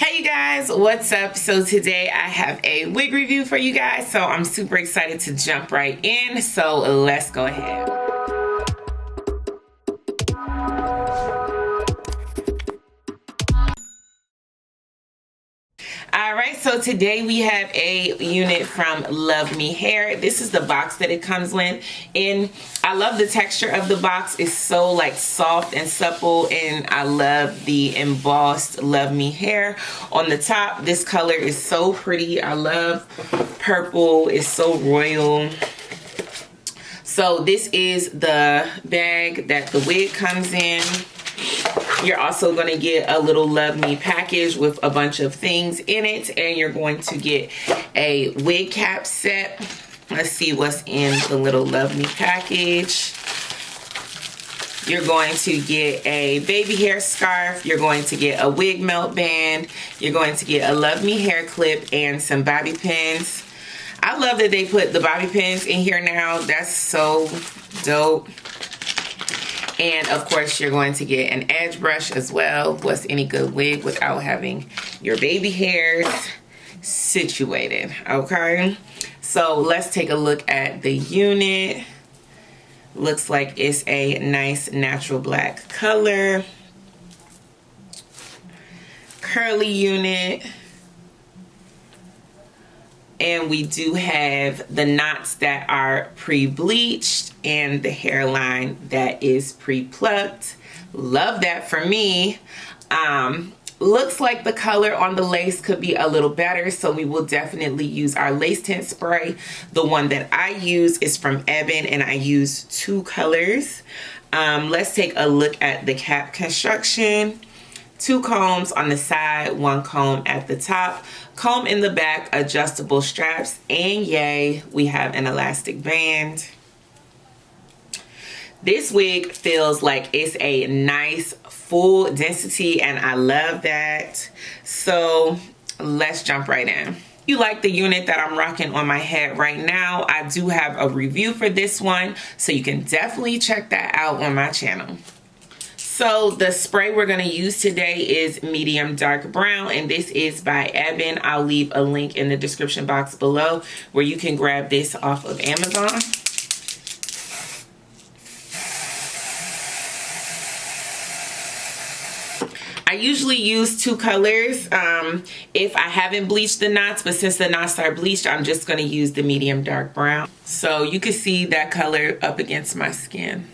Hey you guys, what's up? So today I have a wig review for you guys, so I'm super excited to jump right in. So let's go ahead. Alright, so today we have a unit from LUVME hair. This is the box that it comes in. I love the texture of the box. It's so like soft and supple, and I love the embossed LUVME hair on the top. This color is so pretty. I love purple. It's so royal. So this is the bag that the wig comes in. You're also going to get a little LUVME package with a bunch of things in it, and you're going to get a wig cap set. Let's see what's in the little LUVME package. You're going to get a baby hair scarf. You're going to get a wig melt band. You're going to get a LUVME hair clip and some bobby pins. I love that they put the bobby pins in here now. That's so dope. And of course, you're going to get an edge brush as well. What's any good wig without having your baby hairs situated, okay? So let's take a look at the unit. Looks like it's a nice natural black color. Curly unit. And we do have the knots that are pre-bleached and the hairline that is pre-plucked. Love that for me. Looks like the color on the lace could be a little better, so we will definitely use our lace tint spray. The one that I use is from Ebin, and I use 2 colors. Let's take a look at the cap construction. 2 combs on the side, 1 comb at the top, comb in the back, adjustable straps, and yay, we have an elastic band. This wig feels like it's a nice full density, and I love that. So let's jump right in. If you like the unit that I'm rocking on my head right now, I do have a review for this one, so you can definitely check that out on my channel. So the spray we're going to use today is medium dark brown, and this is by Ebin. I'll leave a link in the description box below where you can grab this off of Amazon. I usually use 2 colors if I haven't bleached the knots, but since the knots are bleached, I'm just going to use the medium dark brown. So you can see that color up against my skin.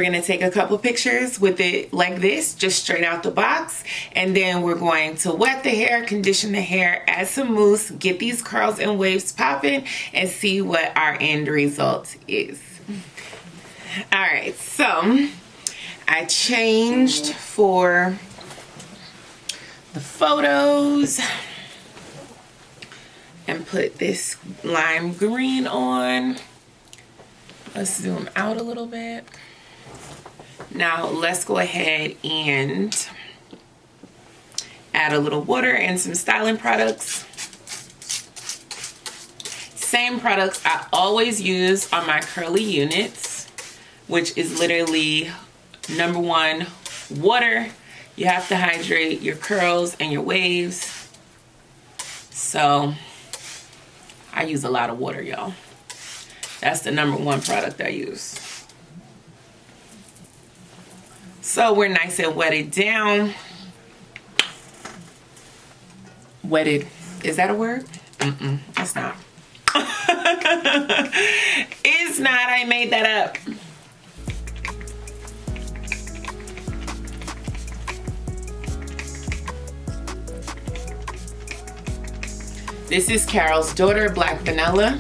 we're gonna take a couple pictures with it like this, just straight out the box. And then we're going to wet the hair, condition the hair, add some mousse, get these curls and waves popping, and see what our end result is. All right, so I changed for the photos and put this lime green on. Let's zoom out a little bit. Now let's go ahead and add a little water and some styling products. Same products I always use on my curly units, which is literally number one, water. You have to hydrate your curls and your waves. So I use a lot of water, y'all. That's the number one product I use. So we're nice and wetted down. Wetted, is that a word? It's not. It's not, I made that up. This is Carol's Daughter Black Vanilla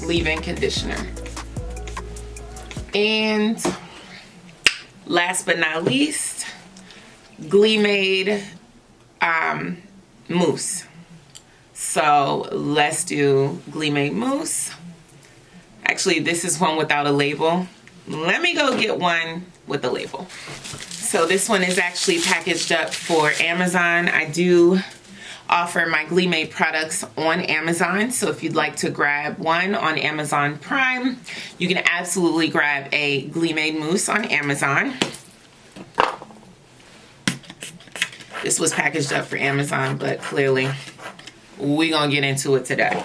leave-in conditioner. And last but not least, GLEEmade mousse. So let's do GLEEmade mousse. Actually, this is one without a label. Let me go get one with a label. So this one is actually packaged up for Amazon. I do offer my GLEEmade products on Amazon. So if you'd like to grab one on Amazon Prime, you can absolutely grab a GLEEmade mousse on Amazon. This was packaged up for Amazon, but clearly we're gonna get into it today.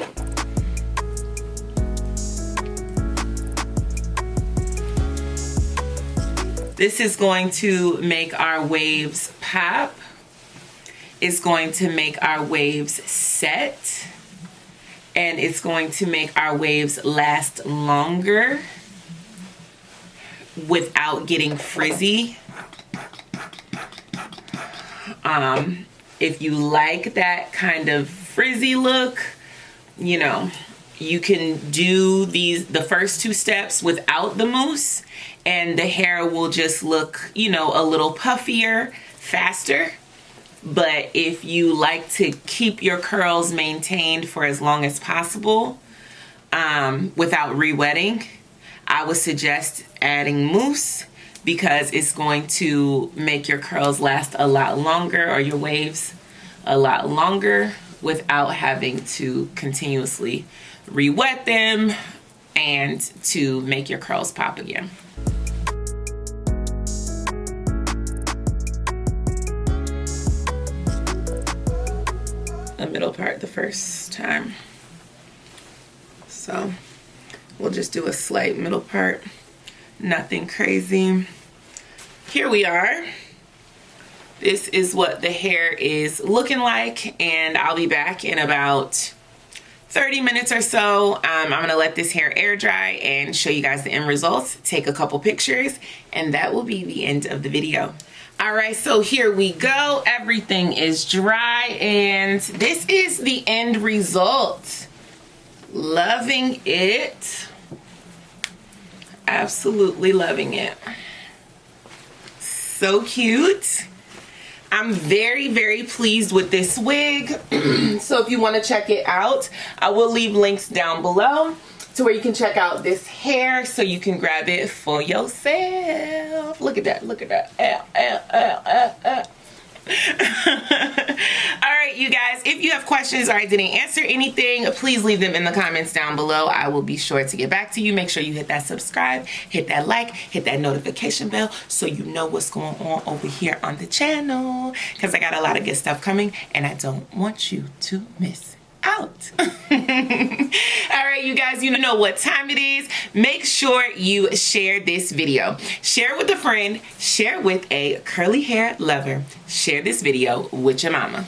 This is going to make our waves pop. It's going to make our waves set. And it's going to make our waves last longer without getting frizzy. If you like that kind of frizzy look, you know, you can do the first two steps without the mousse, and the hair will just look, you know, a little puffier, faster. But if you like to keep your curls maintained for as long as possible without re-wetting, I would suggest adding mousse, because it's going to make your curls last a lot longer, or your waves a lot longer, without having to continuously re-wet them and to make your curls pop again. The middle part the first time. So we'll just do a slight middle part, nothing crazy. Here we are. This is what the hair is looking like, and I'll be back in about 30 minutes or so. I'm gonna let this hair air dry and show you guys the end results, take a couple pictures, and that will be the end of the video. All right, so here we go. Everything is dry, and this is the end result. Loving it. Absolutely loving it. So cute. I'm very, very pleased with this wig. So if you want to check it out, I will leave links down below to where you can check out this hair so you can grab it for yourself. Look at that, look at that. All right, you guys, if you have questions or I didn't answer anything, please leave them in the comments down below. I will be sure to get back to you. Make sure you hit that subscribe, hit that like, hit that notification bell so you know what's going on over here on the channel, because I got a lot of good stuff coming and I don't want you to miss out. All right, you guys, you know what time it is. Make sure you share this video. Share it with a friend. Share it with a curly hair lover. Share this video with your mama.